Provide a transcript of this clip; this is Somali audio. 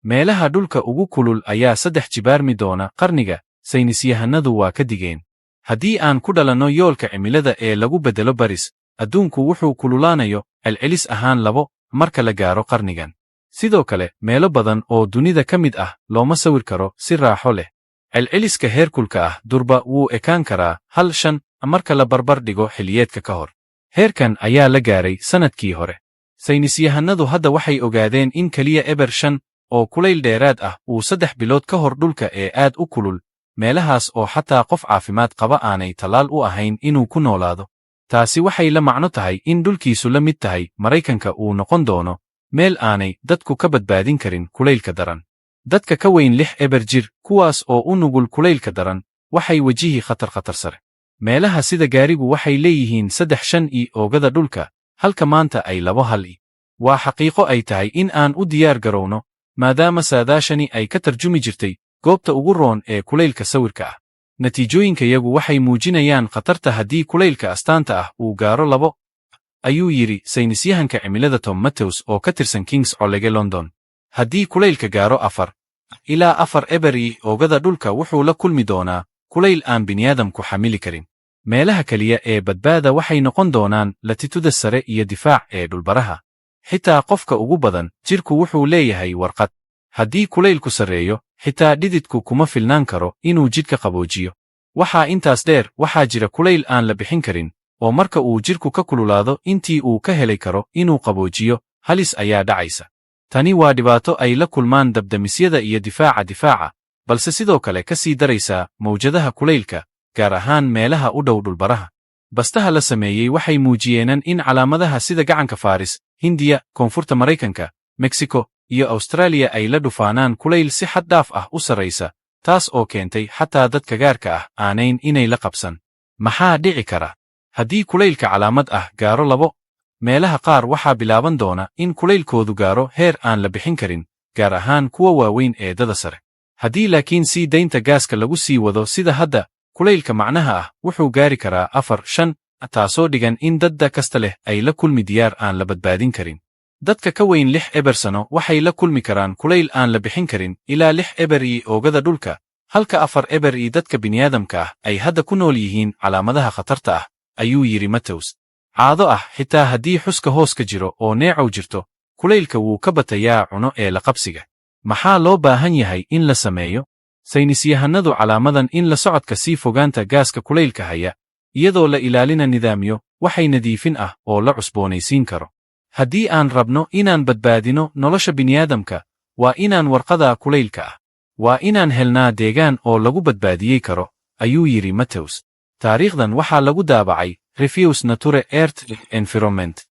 meelaha dhulka ugu kulul ayaa 3 jibaarmi doona qarniga, saynisyahanadu waa ka digeen. Haddii aan ku dhalanno yoolka cimilada ee lagu beddelo baris, adduunku wuxuu kululaanayo celcelis ahaan 2 marka la gaaro qarnigan. Sidoo kale, meelo badan oo dunida ka mid ah looma sawir karo si raaxo leh. Celceliska heerkulka ah durba wuu ekaan karaa 1.5 marka la barbar dhigo xilliyeedka ka hor. Heerkan ayaa la gaaray sanadkii hore. Saynisyahanadu hadda waxay ogaadeen in kaliya eber 5 oo kulayl dheeraad ah uu 3 bilood ka hor dhulka ee aad u kulul, meelahaas oo xataa qof caafimaad qaba aanay tallaal u ahayn inuu ku noolaado. Taasi waxay la macno tahay in dhulkiisu la mid tahay Maraykanka uu noqon doono meel aanay dadku ka badbaadin karin kulaylka daran. Dadka ka weyn 6 eber jir, kuwaas oo u nugul kulaylka daran, waxay wajihi khatar sare. Meelaha sida gaarigu waxay leeyihiin 3.5 oogada dhulka, halka maanta ay 2.1. Waa xaqiiqo ay tahay in aan u diyaar garowno, maadaama saadaashani ay ka tarjumi jirtay goobta ugu roon ee kulaylka sawirka ah. Natiijooyinkayagu waxay muujinayaan khatarta haddii kulaylka astaanta ah uu gaaro 2, ayuu yidhi saynisyahanka cimilada Tom Matthews oo ka tirsan King's College London. Haddii kulaylka gaaro 4 ilaa 4 eber oogada dhulka wuxuu la kulmi doonaa kulayl aan bini'aadamku xamili karin. Meelaha kaliya ee badbaada waxay noqon doonaan latituda sare iyo difaac ee dhulbaraha. Xitaa qofka ugu badan, jirku wuxuu leeyahay warqad. Haddii kulaylku sarreeyo, xitaa dhididku kuma filnaan karo inuu jidhka qaboojiyo. Waxaa intaas dheer, waxaa jira kulayl aan la bixin karin, oo marka uu jirku ka kululaado intii uu ka heli karo inuu qaboojiyo, halis ayaa dhacaysa. Tani waa dhibaato ay la kulmaan dabdamisyada iyo difaaca, balse sidoo kale ka sii daraysaa mawjadaha kulaylka, gaar ahaan meelaha u dhow dhulbaraha. Bastaha la sameeyey waxay muujiyeen in calaamadaha sida gacanka Faaris, Hindiya, Koonfurta Maraykanka, Meksiko, iyo Austraaliya ay la dhufaanaan kulayl si xad dhaaf ah u sarraysa, taas oo keentay xataa dadka gaarka ah aanayn inay la qabsan. Maxaa dhici kara? Haddii kulaylka calaamad ah gaaro 2, meelaha qaar waxaa bilaaban doona in kulaylkoodu gaaro heer aan la bixin karin, gaar ahaan kuwa waaweyn ee dada sare. Haddii laakiin sii daynta gaaska lagu sii wado sida hadda, kulaylka macnaha ah wuxuu gaari karaa 4.5, taasoo dhigan in dadda kasta leh ay la kulmi diyaar aan la badbaadin karin. Dadka ka weyn 6 eber sano waxay la kulmi karaan kulayl aan la bixin karin ilaa 6 eber oogada dhulka, halka 4 eber dadka bini'aadamka ah ay hadda ku nool yihiin calaamadaha khatarta ah, ayuu yidhi Matthews. Caado ah, xitaa haddii xuska hoos ka jiro oo neecow jirto, kulaylka wuu ka batayaa cuno ee la qabsiga. Maxaa loo baahan yahay in la sameeyo? Saynisyahanadu calaamadan in la socodka sii fogaanta gaaska kulaylka haya, iyadoo la ilaalina nidaamyo, waxay nadiifin ah oo la cusboonaysiin karo. Haddii aan rabno inaan badbaadino nolosha bini'aadamka, waa inaan warqada kulaylka ah. Waa inaan helnaa deegaan oo lagu badbaadiyey karo, ayuu yidhi Matthews. Taariikhdan waxaa lagu daabacay Refuse Nature Earth Environment.